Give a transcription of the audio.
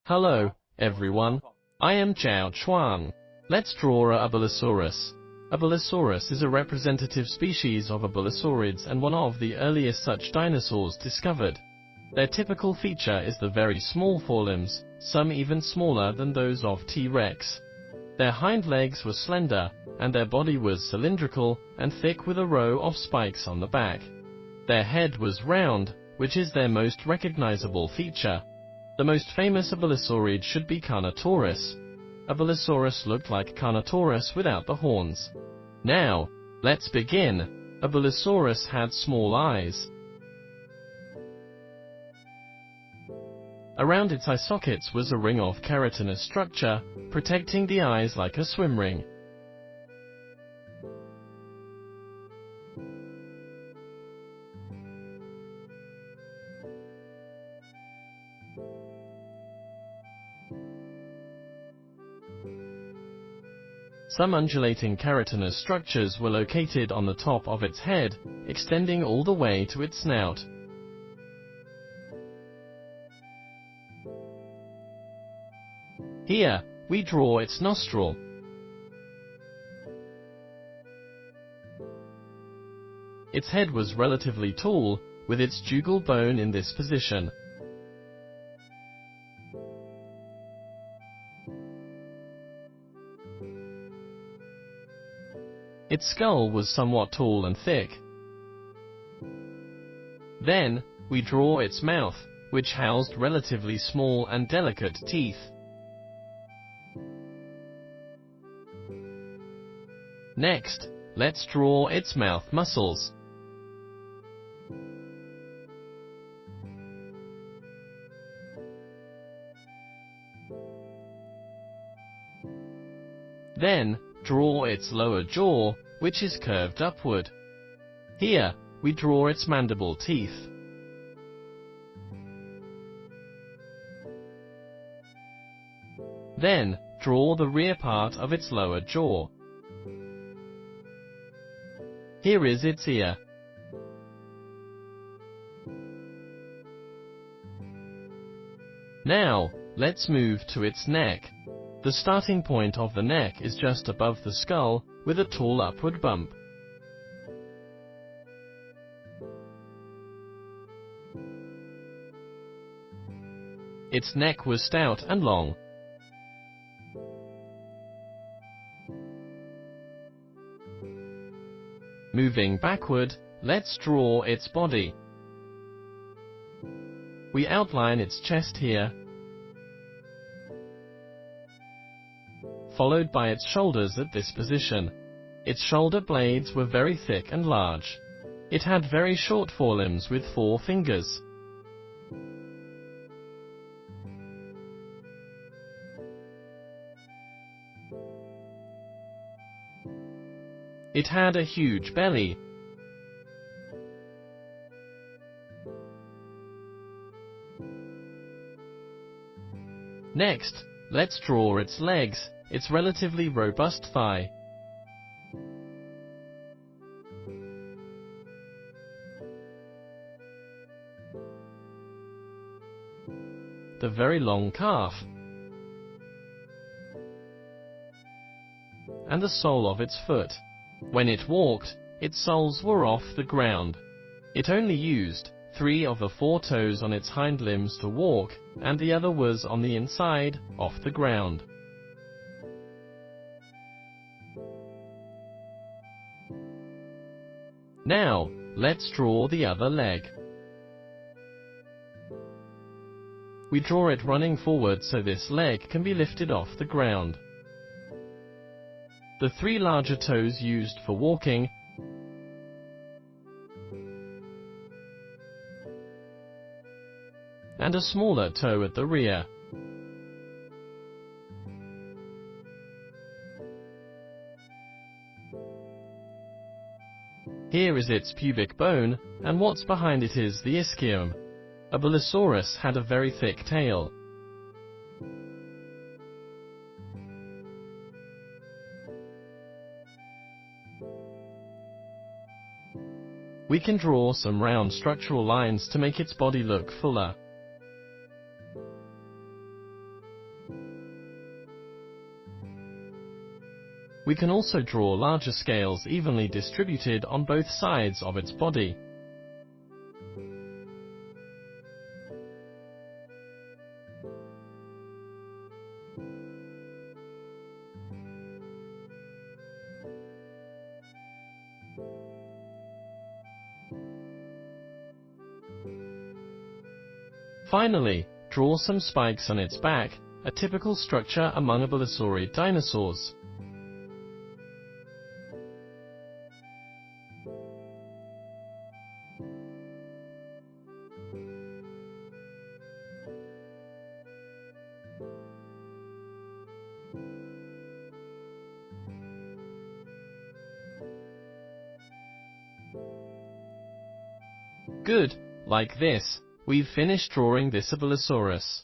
Hello, everyone. I am Chuang. Let's draw a Abelisaurus. Abelisaurus is a representative species of abelisaurids and one of the earliest such dinosaurs discovered. Their typical feature is the very small forelimbs, some even smaller than those of T-Rex. Their hind legs were slender, and their body was cylindrical and thick with a row of spikes on the back. Their head was round, which is their most recognizable feature. The most famous abelisaurid should be Carnotaurus. Abelisaurus looked like Carnotaurus without the horns. Now, let's begin. Abelisaurus had small eyes. Around its eye sockets was a ring of keratinous structure, protecting the eyes like a swim ring. Some undulating keratinous structures were located on the top of its head, extending all the way to its snout. Here, we draw its nostril. Its head was relatively tall, with its jugal bone in this position. Its skull was somewhat tall and thick. Then, we draw its mouth, which housed relatively small and delicate teeth. Next, let's draw its mouth muscles. Then, draw its lower jaw, which is curved upward. Here, we draw its mandible teeth. Then, draw the rear part of its lower jaw. Here is its ear. Now, let's move to its neck. The starting point of the neck is just above the skull, with a tall upward bump. Its neck was stout and long. Moving backward, let's draw its body. We outline its chest here, followed by its shoulders at this position. Its shoulder blades were very thick and large. It had very short forelimbs with 4 fingers. It had a huge belly. Next, let's draw its legs, its relatively robust thigh. The very long calf. And the sole of its foot. When it walked, its soles were off the ground. It only used 3 of the 4 toes on its hind limbs to walk, and the other was on the inside, off the ground. Now, let's draw the other leg. We draw it running forward so this leg can be lifted off the ground. The 3 larger toes used for walking, and a smaller toe at the rear. Here is its pubic bone, and what's behind it is the ischium. Abelisaurus had a very thick tail. We can draw some round structural lines to make its body look fuller. We can also draw larger scales evenly distributed on both sides of its body. Finally, draw some spikes on its back, a typical structure among abelisaurid dinosaurs. Good, like this, we've finished drawing this Abelisaurus.